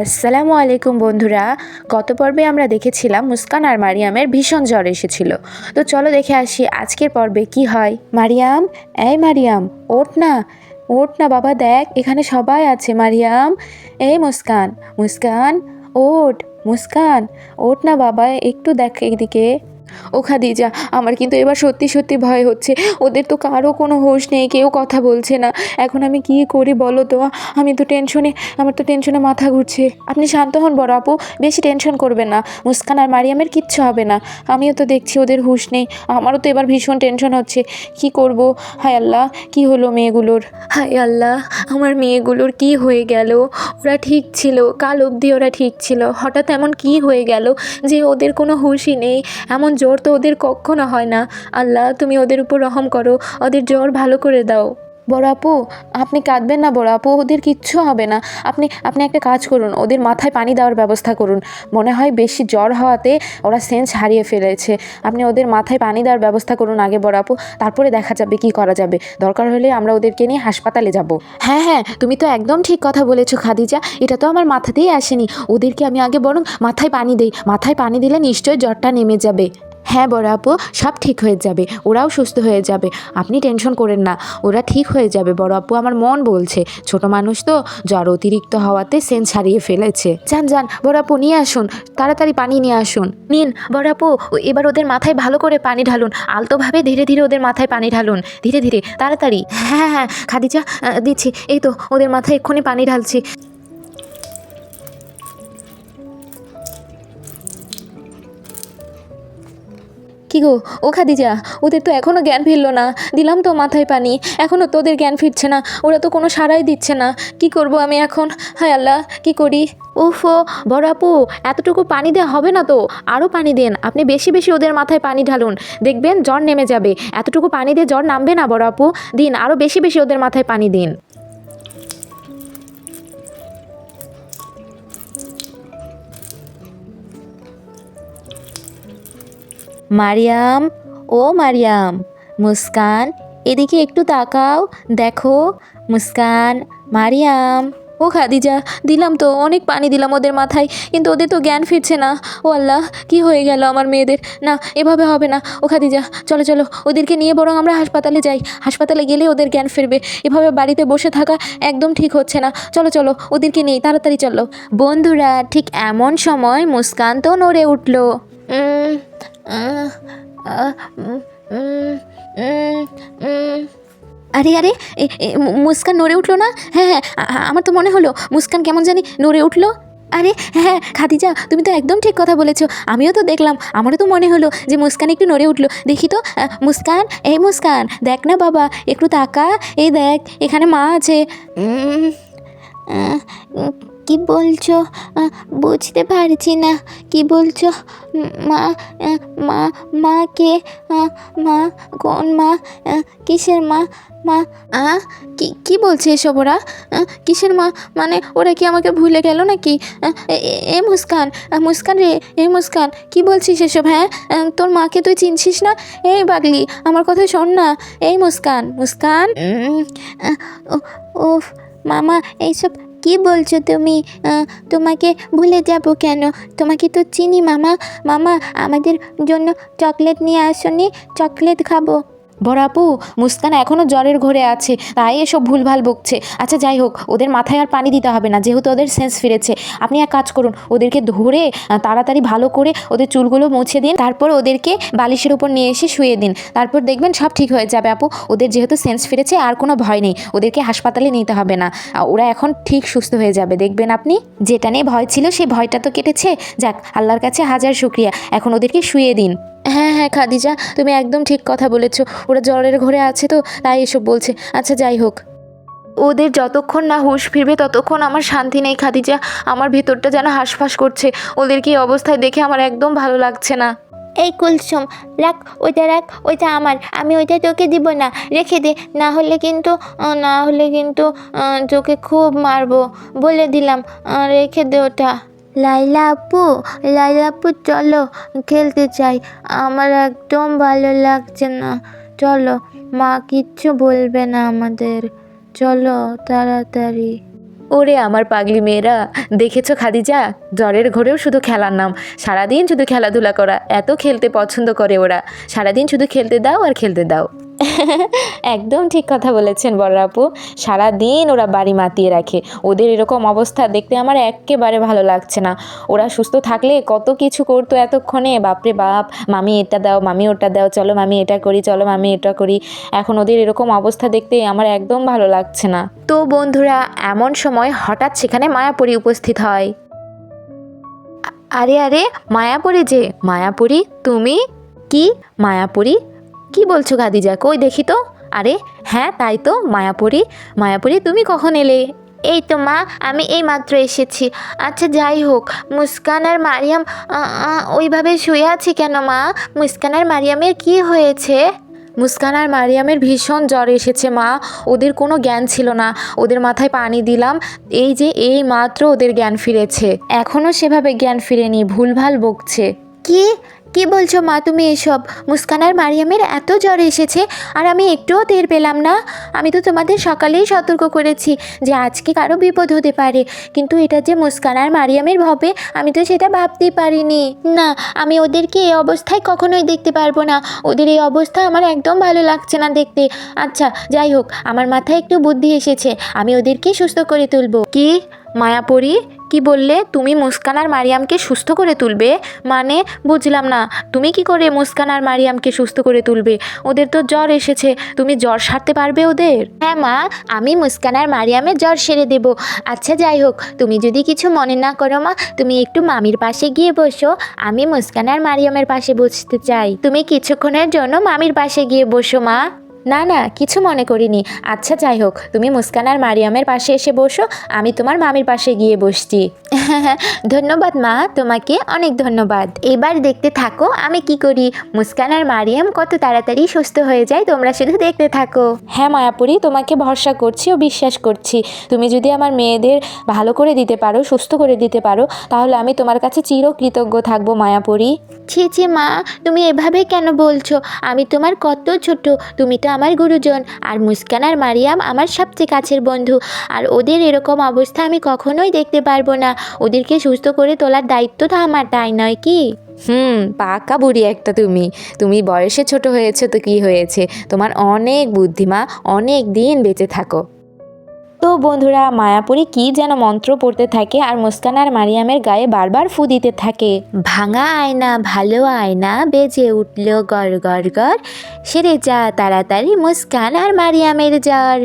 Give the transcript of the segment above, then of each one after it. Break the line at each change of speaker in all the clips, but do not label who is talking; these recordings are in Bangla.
আসসালামু আলাইকুম বন্ধুরা। গত পর্বে আমরা দেখেছিলাম মুস্কান আর মারিয়ামের ভীষণ জ্বর এসেছিল। তো চলো দেখে আসি আজকের পর্বে কি হয়। মারিয়াম, এই মারিয়াম, ওঠ না, ওঠ না বাবা, দেখ এখানে সবাই আছে। মারিয়াম, এই মুস্কান, মুস্কান, ওঠ, মুস্কান, ওঠ না বাবা, একটু দেখ এদিকে। ও খাদিজা, আমার কিন্তু এবার সত্যি সত্যি ভয় হচ্ছে। ওদের তো কারো কোনো হোশ নেই, কেউ কথা বলছে না। এখন আমি কি করি বলো তো? আমার তো টেনশনে মাথা ঘুরছে। আপনি শান্ত হন বড় আপু, বেশি টেনশন করবেন না। মুস্কান আর মারিয়ামের কিচ্ছু হবে না। আমিও তো দেখছি ওদের হুঁশ নেই। আমারও তো এবার ভীষণ টেনশন হচ্ছে। কি করব? হায় আল্লাহ, কি হলো মেয়েগুলোর? হায় আল্লাহ, আমার মেয়েগুলোর কি হয়ে গেল? ওরা ঠিক ছিল, কাল অবধি ওরা ঠিক ছিল, হঠাৎ এমন কি হয়ে গেল যে ওদের কোনো হুঁশই নেই? এমন জ্বর তো ওদের কখনো হয় না। আল্লাহ, তুমি ওদের উপর রহম করো, ওদের জ্বর ভালো করে দাও। বড় আপু, আপনি কাঁদবেন না বড় আপু, ওদের কিচ্ছু হবে না। আপনি একটা কাজ করুন, ওদের মাথায় পানি দেওয়ার ব্যবস্থা করুন। মনে হয় বেশি জ্বর হওয়াতে ওরা সেন্স হারিয়ে ফেলেছে। আপনি ওদের মাথায় পানি দেওয়ার ব্যবস্থা করুন আগে বড় আপু, তারপরে দেখা যাবে কি করা যাবে। দরকার হলে আমরা ওদেরকে নিয়ে হাসপাতালে যাব। হ্যাঁ হ্যাঁ, তুমি তো একদম ঠিক কথা বলেছো খাদিজা, এটা তো আমার মাথাতেই আসেনি। ওদেরকে আমি আগে বরং মাথায় পানি দেই, মাথায় পানি দিলে নিশ্চয়ই জ্বরটা নেমে যাবে। হ্যাঁ বড় আপু, সব ঠিক হয়ে যাবে, ওরাও সুস্থ হয়ে যাবে। আপনি টেনশন করেন না, ওরা ঠিক হয়ে যাবে বড় আপু, আমার মন বলছে। ছোট মানুষ তো, জ্বর অতিরিক্ত হওয়াতে সেন্স হারিয়ে ফেলেছে। যান যান বড় আপু, নিয়ে আসুন, তাড়াতাড়ি পানি নিয়ে আসুন। নিন বড় আপু, এবার ওদের মাথায় ভালো করে পানি ঢালুন। আলতোভাবে ধীরে ধীরে ওদের মাথায় পানি ঢালুন, ধীরে ধীরে, তাড়াতাড়ি। হ্যাঁ হ্যাঁ খাদিজা, দিচ্ছি, এই তো ওদের মাথায় এক্ষুনি পানি ঢালছি। কি গো, ও খাদিজা, ওদের তো এখনও জ্ঞান ফিরল না। দিলাম তো মাথায় পানি, এখনও তোদের জ্ঞান ফিরছে না। ওরা তো কোনো সাড়াই দিচ্ছে না। কি করব আমি এখন? হায় আল্লাহ, কি করি? উফো, বড় আপু, এতটুকু পানি দেওয়া হবে না তো, আরও পানি দেন। আপনি বেশি বেশি ওদের মাথায় পানি ঢালুন, দেখবেন জ্বর নেমে যাবে। এতটুকু পানি দিয়ে জ্বর নামবে না বড় আপু, দিন আরও বেশি বেশি ওদের মাথায় পানি দিন। মারিয়াম, ও মারিয়াম, মুস্কান, এদিকে একটু তাকাও, দেখো। মুস্কান, মারিয়াম। ও খাদিজা, দিলাম তো, অনেক পানি দিলাম ওদের মাথায়, কিন্তু ওদের তো জ্ঞান ফিরছে না। ও আল্লাহ, কি হয়ে গেল আমার মেয়েদের? না, এভাবে হবে না। ও খাদিজা, চলো চলো, ওদেরকে নিয়ে বরং আমরা হাসপাতালে যাই। হাসপাতালে গেলে ওদের জ্ঞান ফিরবে। এভাবে বাড়িতে বসে থাকা একদম ঠিক হচ্ছে না। চলো চলো, ওদেরকে নিয়ে তাড়াতাড়ি চলো। বন্ধুরা, ঠিক এমন সময় মুস্কান তো নড়ে উঠল। আহ, আহ, উম, উম, উম, উম। আরে আরে, মুস্কান নড়ে উঠলো না? হ্যাঁ হ্যাঁ, আমার তো মনে হলো মুস্কান কেমন জানি নড়ে উঠলো। আরে হ্যাঁ খাদিজা, তুমি তো একদম ঠিক কথা বলেছো। আমিও তো দেখলাম, আমারও তো মনে হলো যে মুস্কান একটু নড়ে উঠলো। দেখি তো, মুস্কান, এই মুস্কান, দেখ না বাবা, একটু তাকা, এই দেখ এখানে মা আছে। উম, আহ, কি বলছো? বুঝতে পারছি না, কি বলছো? মা, মা, মা কে? মা, কোন মা? কিসের মা? মা, কি কি বলছে এসব ওরা? কিসের মা? মানে ওরা কি আমাকে ভুলে গেল নাকি? এ মুস্কান, মুস্কান রে, এ মুস্কান, কি বলছিস এসব? হ্যাঁ, তোর মাকে তুই চিনছিস না? এই পাগলি, আমার কথা শোন না। এই মুস্কান, মুস্কান। ও মামা, এইসব কি বলছো তুমি? তোমাকে ভুলে যাব কেন? তোমাকে তো চিনি মামা। মামা, আমাদের জন্য চকলেট নিয়ে আসোনি, চকলেট খাবো। বড় আপু, মুস্কান এখনও জ্বরের ঘোরে আছে, তাই এসব ভুলভাল বকছে। আচ্ছা যাই হোক, ওদের মাথায় আর পানি দিতে হবে না, যেহেতু ওদের সেন্স ফিরেছে। আপনি এক কাজ করুন, ওদেরকে ধরে তাড়াতাড়ি ভালো করে ওদের চুলগুলো মুছে দিন, তারপর ওদেরকে বালিশের উপর নিয়ে এসে শুয়ে দিন। তারপর দেখবেন সব ঠিক হয়ে যাবে আপু। ওদের যেহেতু সেন্স ফিরেছে, আর কোনো ভয় নেই, ওদেরকে হাসপাতালে নিতে হবে না। ওরা এখন ঠিক সুস্থ হয়ে যাবে, দেখবেন আপনি। যেটা নিয়ে ভয় ছিল, সেই ভয়টা তো কেটেছে। যাক, আল্লাহর কাছে হাজার শুকরিয়া। এখন ওদেরকে শুয়ে দিন। হ্যাঁ হ্যাঁ খাদিজা, তুমি একদম ঠিক কথা বলেছো। ওরা জ্বরের ঘরে আছে তো, তাই এসব বলছে। আচ্ছা যাই হোক, ওদের যতক্ষণ না হুঁশ ফিরবে ততক্ষণ আমার শান্তি নেই খাদিজা। আমার ভেতরটা যেন হাঁসফাঁস করছে। ওদেরকে এই অবস্থায় দেখে আমার একদম ভালো লাগছে না। এই কুলসুম, রাখ ওইটা, রাখ ওইটা আমার, আমি ওইটা তোকে দিব না, রেখে দে। না হলে কিন্তু তোকে খুব মারবো, বলে দিলাম। রেখে দে ওটা। লাইলা আপু, লাইলা আপু, চলো খেলতে চাই। আমার একদম ভালো লাগছে না। চলো, মা কিচ্ছু বলবে না আমাদের। চলো তাড়াতাড়ি। ওরে আমার পাগলি মেয়েরা, দেখেছো খাদিজা, জ্বরের ঘোরেও শুধু খেলার নাম, সারাদিন শুধু খেলাধুলা করা, এত খেলতে পছন্দ করে ওরা, সারাদিন শুধু খেলতে দাও আর খেলতে দাও। একদম ঠিক কথা বলেছেন বড় আপু, সারাদিন ওরা বাড়ি মাতিয়ে রাখে। ওদের এরকম অবস্থা দেখতে আমার একেবারে ভালো লাগছে না। ওরা সুস্থ থাকলে কত কিছু করতো এতক্ষণে, বাপরে বাপ, মামি এটা দাও, মামি ওটা দাও, চলো মামি এটা করি, চলো মামি এটা করি। এখন ওদের এরকম অবস্থা দেখতে আমার একদম ভালো লাগছে না। তো বন্ধুরা, এমন সময় হঠাৎ সেখানে মায়াপরী উপস্থিত হয়। আরে আরে, মায়াপরী যে, মায়াপরী তুমি? কি মায়াপরী? কি বলছো খাদিজা, কই দেখি তো। আরে হ্যাঁ, তাই তো, মায়াপরী। মায়াপরী তুমি কখন এলে? এই তো মা, আমি এই মাত্র এসেছি। আচ্ছা যাই হোক, মুস্কান আর মারিয়াম ওইভাবে শুয়ে আছে কেন মা? মুস্কান আর মারিয়ামের কি হয়েছে? মুস্কান আর মারিয়ামের ভীষণ জ্বর এসেছে মা, ওদের কোনো জ্ঞান ছিল না। ওদের মাথায় পানি দিলাম, এই যে এই মাত্র ওদের জ্ঞান ফিরেছে। এখনও সেভাবে জ্ঞান ফিরেনি, ভুলভাল বকছে। কি বলছো মা তুমি এসব? মুস্কান আর মারিয়ামের এত জ্বর এসেছে আর আমি একটুও টের পেলাম না? আমি তো তোমাদের সকালেই সতর্ক করেছি যে আজকে কারো বিপদ হতে পারে, কিন্তু এটা যে মুস্কান আর মারিয়ামের হবে আমি তো সেটা ভাবতেই পারিনি। না, আমি ওদেরকে এই অবস্থায় কখনোই দেখতে পারবো না। ওদের এই অবস্থা আমার একদম ভালো লাগছে না দেখতে। আচ্ছা যাই হোক, আমার মাথায় একটু বুদ্ধি এসেছে, আমি ওদেরকে সুস্থ করে তুলবো। কি মায়াপরী, কি বললে? তুমি মুস্কান আর মারিয়ামকে সুস্থ করে তুলবে? মানে বুঝলাম না, তুমি কি করে মুস্কান আর মারিয়ামকে সুস্থ করে তুলবে? ওদের তো জ্বর এসেছে, তুমি জ্বর সারতে পারবে ওদের? হ্যাঁ মা, আমি মুস্কান আর মারিয়ামের জ্বর সেরে দেব। আচ্ছা যাই হোক, তুমি যদি কিছু মনে না করো মা, তুমি একটু মামির পাশে গিয়ে বসো। আমি মুস্কান আর মারিয়ামের পাশে বসতে চাই। তুমি কিছুক্ষণের জন্য মামির পাশে গিয়ে বসো মা। না না, কিছু মনে করিনি। আচ্ছা যাই হোক, তুমি মুস্কান আর মারিয়ামের পাশে এসে বসো, আমি তোমার মামির পাশে গিয়ে বসছি। ধন্যবাদ মা, তোমাকে অনেক ধন্যবাদ। এবার দেখতে থাকো আমি কি করি। মুস্কান আর মারিয়াম কত তাড়াতাড়ি সুস্থ হয়ে যায়, তোমরা শুধু দেখতে থাকো। হ্যাঁ মায়াপুরী, তোমাকে ভরসা করছি ও বিশ্বাস করছি। তুমি যদি আমার মেয়েদের ভালো করে দিতে পারো, সুস্থ করে দিতে পারো, তাহলে আমি তোমার কাছে চিরকৃতজ্ঞ থাকবো মায়াপুরী। ছি ছি মা, তুমি এভাবে কেন বলছো? আমি তোমার কত ছোট, তুমি তো আমার গুরুজন। আর মুস্কান আর মারিয়াম আমার সবচেয়ে কাছের বন্ধু, আর ওদের এরকম অবস্থা আমি কখনোই দেখতে পারবো না। ওদেরকে সুস্থ করে তোলার দায়িত্ব তো আমার, তাই নয় কি? পাকা বুড়ি একটা তুমি। তুমি বয়সে ছোট হয়েছে তো কি হয়েছে, তোমার অনেক বুদ্ধিমা, অনেক দিন বেঁচে থাকো। তো বন্ধুরা, মায়াপুরী কি যেন মন্ত্র পড়তে থাকে আর মুস্কান আর মারিয়ামের গায়ে বারবার ফু দিতে থাকে। ভাঙা আয়না ভালো আয়না, বেজে উঠল গড় গড় গড়, সেরে যা তাড়াতাড়ি মুস্কান আর মারিয়ামের জ্বর।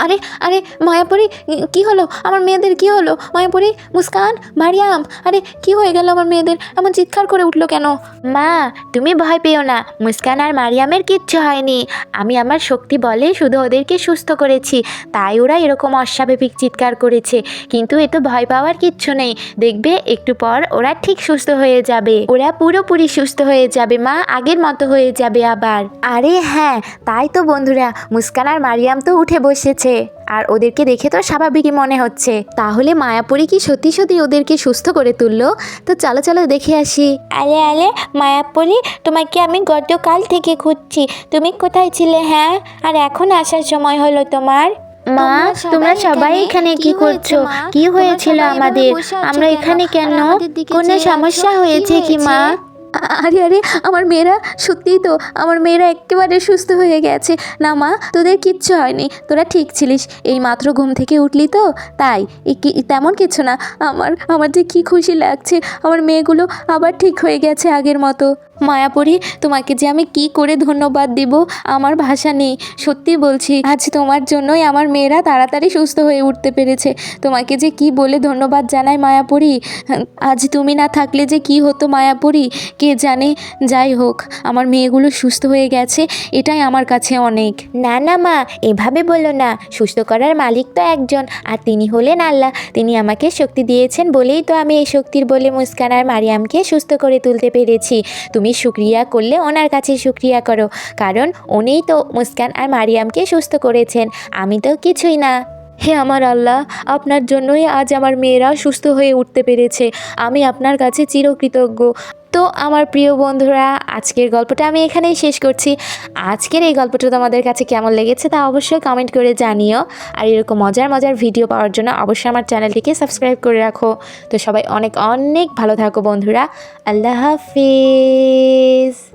আরে আরে মায়াপুরী, কি হলো আমার মেয়েদের? কি হলো মায়াপুরী, মুস্কান, মারিয়াম? আরে কি হয়ে গেল আমার মেয়েদের? এমন চিৎকার করে উঠলো কেন? মা তুমি ভয় পেও না, মুস্কান আর মারিয়ামের কিচ্ছু হয়নি। আমি আমার শক্তি বলে শুধু ওদেরকে সুস্থ করেছি, তাই ওরা এরকম অস্বাভাবিক চিৎকার করেছে। কিন্তু এ তো ভয় পাওয়ার কিচ্ছু নেই, দেখবে একটু পর ওরা ঠিক সুস্থ হয়ে যাবে। ওরা পুরোপুরি সুস্থ হয়ে যাবে মা, আগের মতো হয়ে যাবে আবার। আরে হ্যাঁ, তাই তো বন্ধুরা, মুস্কান আর মারিয়াম তো উঠে বসেছে আর ওদেরকে দেখে তো স্বাভাবিকই মনে হচ্ছে। তাহলে মায়াপুরী কি সত্যি সত্যি ওদেরকে সুস্থ করে তুললো? তো চলো চলো দেখে আসি। আরে আরে মায়াপুরী, তোমাকে আমি গতকাল থেকে খুঁজছি, তুমি কোথায় ছিলে? হ্যাঁ, আর এখন আসার সময় হলো তোমার? মা তোমরা সবাই এখানে কি করছো? কি হয়েছিল আমাদের? আমরা এখানে কেন? কোনো সমস্যা হয়েছে কি মা? আরে আরে, আমার মেয়েরা, সত্যিই তো আমার মেয়েরা একেবারে সুস্থ হয়ে গেছে। না মা, তোদের কিচ্ছু হয়নি, তোরা ঠিক ছিলিস, এই মাত্র ঘুম থেকে উঠলি তো তাই। তেমন কিছু না। আমার যে কি খুশি লাগছে, আমার মেয়েগুলো আবার ঠিক হয়ে গেছে আগের মতো। মায়াপুরী, তোমাকে যে আমি কি করে ধন্যবাদ দিব, আমার ভাষা নেই। সত্যি বলছি, আজ তোমার জন্যই আমার মেয়েরা তাড়াতাড়ি সুস্থ হয়ে উঠতে পেরেছে। তোমাকে যে কি বলে ধন্যবাদ জানাই মায়াপুরী। আজ তুমি না থাকলে যে কি হতো মায়াপুরী, কে জানে। যাই হোক, আমার মেয়েগুলো সুস্থ হয়ে গেছে, এটাই আমার কাছে অনেক। না না মা, এভাবে বলো না। সুস্থ করার মালিক তো একজন, আর তিনি হলেন আল্লাহ। তিনি আমাকে শক্তি দিয়েছেন বলেই তো আমি এই শক্তির বলে মুস্কান আর মারিয়ামকে সুস্থ করে তুলতে পেরেছি। তুমি শুকরিয়া করলে ওনার কাছে শুকরিয়া করো, কারণ উনিই তো মুস্কান আর মারিয়ামকে সুস্থ করেছেন, আমি তো কিছুই না। হে আমার আল্লাহ, আপনার জন্যই আজ আমার মেয়েরা সুস্থ হয়ে উঠতে পেরেছে। আমি আপনার কাছে চিরকৃতজ্ঞ। তো আমার প্রিয় বন্ধুরা, আজকের গল্পটা আমি এখানেই শেষ করছি। আজকের এই গল্পটা তোমাদের কাছে কেমন লেগেছে তা অবশ্যই কমেন্ট করে জানিও। আর এরকম মজার মজার ভিডিও পাওয়ার জন্য অবশ্যই আমার চ্যানেলটিকে সাবস্ক্রাইব করে রাখো। তো সবাই অনেক অনেক ভালো থাকো বন্ধুরা। আল্লাহ হাফিজ।